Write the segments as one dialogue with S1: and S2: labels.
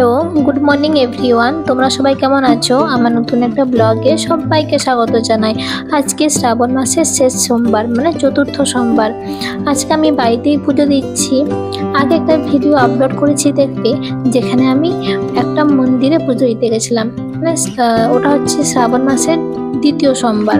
S1: Hello, good morning everyone. তোমরা সবাই কেমন আছো? আমার নতুন একটা ব্লগে সবাইকে স্বাগত জানাই। আজকে শ্রাবণ মাসের শেষ সোমবার, মানে চতুর্থ সোমবার। আজকে আমি বাড়িতেই পুজো দিচ্ছি। আগে একটা ভিডিও আপলোড করেছি দেখবে, যেখানে আমি একটা মন্দিরে পুজো দিতে গেছিলাম। মানে ওটা হচ্ছে শ্রাবণ মাসের দ্বিতীয় সোমবার।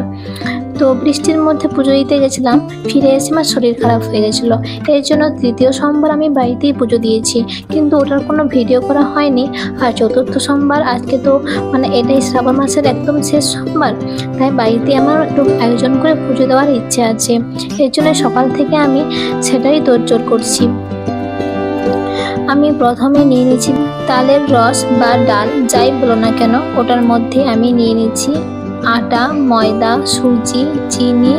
S1: তো বৃষ্টির মধ্যে পুজো দিতে গেছিলাম, ফিরে এসে আমার শরীর খারাপ হয়ে গেছিলো। এর জন্য তৃতীয় সোমবার আমি বাড়িতেই পুজো দিয়েছি, কিন্তু ওটার কোনো ভিডিও করা হয়নি। আর চতুর্থ সোমবার আজকে তো মানে এটাই শ্রাবণ মাসের একদম শেষ সোমবার, তাই বাড়িতে আমার একটু আয়োজন করে পুজো দেওয়ার ইচ্ছে আছে। এর জন্য সকাল থেকে আমি সেটাই তোড়জোড় করছি। আমি প্রথমে নিয়ে নিচ্ছি তালের রস বা ডাল, যাই বলো না কেন। ওটার মধ্যে আমি নিয়ে নিচ্ছি আটা, ময়দা, সুজি, চিনি,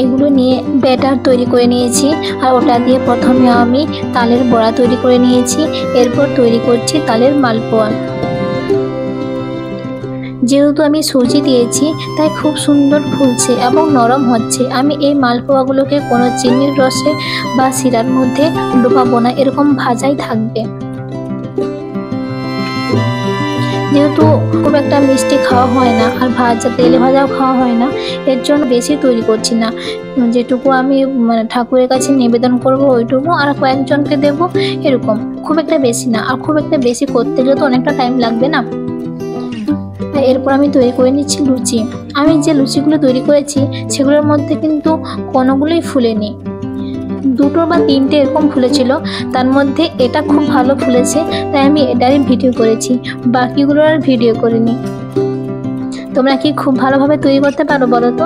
S1: এগুলো নিয়ে ব্যাটার তৈরি করে নিয়েছি। আর ওটা দিয়ে প্রথমে আমি তালের বড়া তৈরি করে নিয়েছি। এরপর তৈরি করছি তালের মালপোয়া। যেহেতু আমি সুজি দিয়েছি তাই খুব সুন্দর ফুলছে এবং নরম হচ্ছে। আমি এই মালপোয়াগুলোকে কোনো চিনির রসে বা শিরার মধ্যে ডোবাবো না, এরকম ভাজাই থাকবে। যেহেতু খুব একটা মিষ্টি খাওয়া হয় না আর তেলে ভাজাও খাওয়া হয় না, এর জন্য বেশি তৈরি করছি না। যেটুকু আমি মানে ঠাকুরের কাছে নিবেদন করব ওইটুকু, আর কয়েকজনকে দেবো, এরকম। খুব একটা বেশি না, আর খুব একটা বেশি করতে গেলে তো অনেকটা টাইম লাগবে না। এরপর আমি তৈরি করে নিচ্ছি লুচি। আমি যে লুচিগুলো তৈরি করেছি সেগুলোর মধ্যে কিন্তু কোনোগুলোই ফুলেনি, দুটো বা তিনটে এরকম ফুলেছিল। তার মধ্যে এটা খুব ভালো ফুলেছে, তাই আমি এটারই ভিডিও করেছি, বাকিগুলোর আর ভিডিও করিনি। তোমরা কি খুব ভালোভাবে তৈরি করতে পারো বলো তো?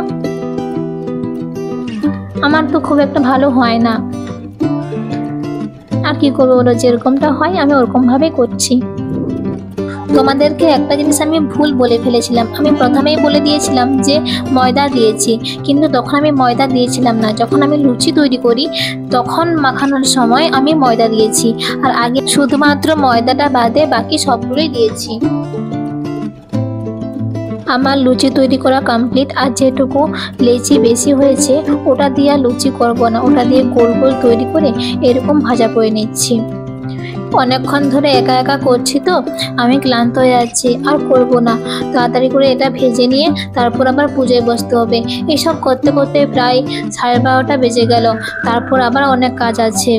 S1: আমার তো খুব একটা ভালো হয় না, আর কি করবো বলো, যেরকমটা হয় আমি ওরকম ভাবেই করছি। তোমাদেরকে একটা জিনিস আমি ভুল বলে ফেলেছিলাম। আমি প্রথমেই বলে দিয়েছিলাম যে ময়দা দিয়েছি, কিন্তু তখন আমি ময়দা দিয়েছিলাম না। যখন আমি লুচি তৈরি করি তখন মাখানোর সময় আমি ময়দা দিয়েছি, আর আগে শুধুমাত্র ময়দাটা বাদে বাকি সবগুলোই দিয়েছি। আমার লুচি তৈরি করা কমপ্লিট। আর যেটুকু লেচি বেশি হয়েছে ওটা দিয়ে লুচি করব না, ওটা দিয়ে গোল গোল তৈরি করে এরকম ভাজা করে নিচ্ছি। অনেকক্ষণ ধরে একা একা করছি তো আমি ক্লান্ত হয়ে যাচ্ছি, আর করব না। তাড়াতাড়ি করে এটা ভেজে নিয়ে তারপর আবার পুজোয় বসতে হবে। এসব করতে করতে প্রায় 12:30 বেজে গেল। তারপর আবার অনেক কাজ আছে।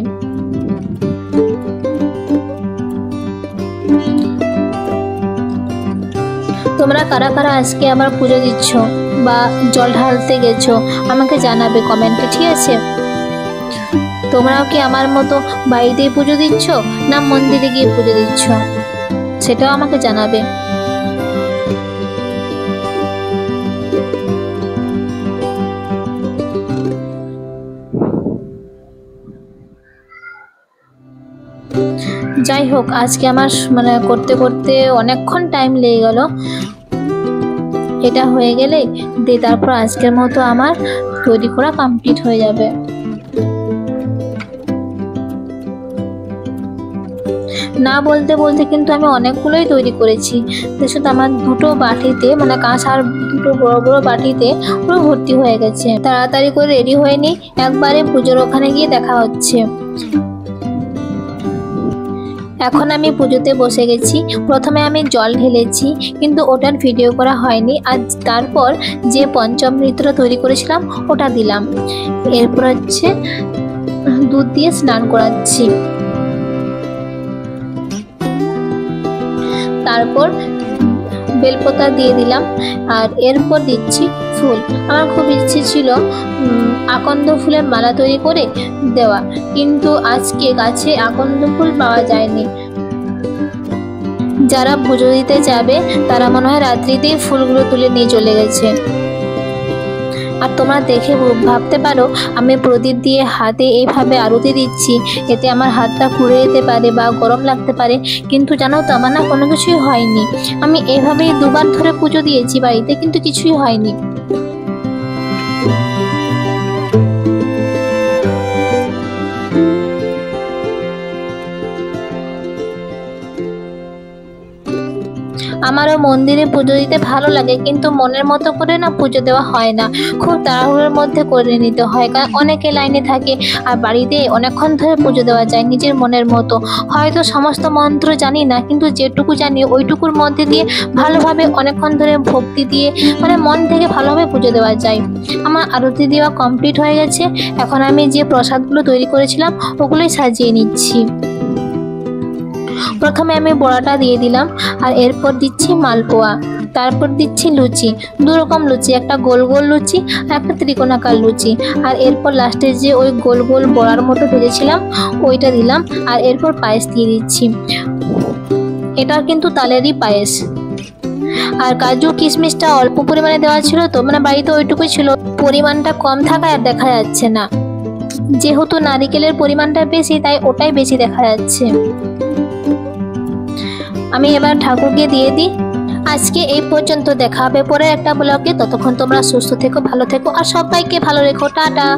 S1: তোমরা কারা কারা আজকে আবার পুজো দিচ্ছ বা জল ঢালতে গেছো আমাকে জানাবে কমেন্টে, ঠিক আছে? তোমরাও কি আমার মতো বাড়িতেই পুজো দিচ্ছ না মন্দিরে গিয়ে পুজো দিচ্ছ, সেটাও আমাকে জানাবে। যাই হোক, আজকে আমার মানে করতে করতে অনেকক্ষণ টাইম লেগে গেল। এটা হয়ে গেলে তারপর আজকের মতো আমার তৈরি করা কমপ্লিট হয়ে যাবে। না বলতে বলতে কিন্তু আমি অনেকগুলোই তৈরি করেছি। শুধু আমার দুটো বাটিতে, মানে কাঁসার দুটো বড় বড় বাটিতে পুরো ভর্তি হয়ে গেছে। তাড়াতাড়ি করে রেডি হয়ে নি, একবারে পুজোর ওখানে গিয়ে দেখা হচ্ছে। এখন আমি পুজোতে বসে গেছি। প্রথমে আমি জল ঢেলেছি, কিন্তু ওটার ভিডিও করা হয়নি। আর তারপর যে পঞ্চামৃতটা তৈরি করেছিলাম ওটা দিলাম। এরপর হচ্ছে দুধ দিয়ে স্নান করাচ্ছি। তারপর বেলপাতা দিয়ে দিলাম, আর এরপর দিচ্ছি ফুল। আমার খুব ইচ্ছে ছিল আকন্দ ফুলের মালা তৈরি করে দেওয়া, কিন্তু আজকে গাছে আকন্দ ফুল পাওয়া যায়নি। যারা পুজো দিতে যাবে তারা মনে হয় রাত্রিতেই ফুলগুলো তুলে নিয়ে চলে গেছে। আর তোমরা দেখে ভাবতে পারো আমি প্রদীপ দিয়ে হাতে এইভাবে আরতি দিচ্ছি, এতে আমার হাতটা পুড়ে যেতে পারে বা গরম লাগতে পারে, কিন্তু জানো তো আমার না কোনো কিছুই হয়নি। আমি এইভাবেই দুবার ধরে পুজো দিয়েছি বাড়িতে, কিন্তু কিছুই হয়নি। আমারও মন্দিরে পুজো দিতে ভালো লাগে, কিন্তু মনের মতো করে না পুজো দেওয়া হয় না, খুব তাড়াহুড়োর মধ্যে করে নিতে হয়, কারণ অনেকে লাইনে থাকে। আর বাড়িতে অনেকক্ষণ ধরে পুজো দেওয়া যায় নিজের মনের মতো। হয়তো সমস্ত মন্ত্র জানি না, কিন্তু যেটুকু জানি ওইটুকুর মধ্যে দিয়ে ভালোভাবে অনেকক্ষণ ধরে ভক্তি দিয়ে মানে মন থেকে ভালোভাবে পুজো দেওয়া যায়। আমার আরতি দেওয়া কমপ্লিট হয়ে গেছে। এখন আমি যে প্রসাদগুলো তৈরি করেছিলাম ওগুলোই সাজিয়ে নিচ্ছি। প্রথমে আমি বড়াটা দিয়ে দিলাম, আর এরপর দিচ্ছি মালপোয়া, তারপর দিচ্ছি লুচি, দু রকম লুচি, একটা গোল গোল লুচি আর একটা ত্রিকোণাকার লুচি। আর এরপর লাস্টে যে ওই গোল গোল বড়ার মতো ভেজেছিলাম ওইটা দিলাম। আর এরপর পায়েস দিয়ে দিচ্ছি, এটা কিন্তু তালেরই পায়েস। আর কাজু কিশমিশটা অল্প পরিমাণে দেওয়া ছিল, তো মানে বাড়িতে ওইটুকুই ছিল, পরিমাণটা কম থাকায় আর দেখা যাচ্ছে না। যেহেতু নারিকেলের পরিমাণটা বেশি তাই ওটাই বেশি দেখা যাচ্ছে। আমি এবার ঠাকুরকে দিয়ে দিই। আজকে এই পর্যন্ত, দেখা হবে পরের একটা ব্লগে। ততক্ষণ তোমরা সুস্থ থেকো, ভালো থেকো আর সবাইকে ভালো রেখো। টাটা।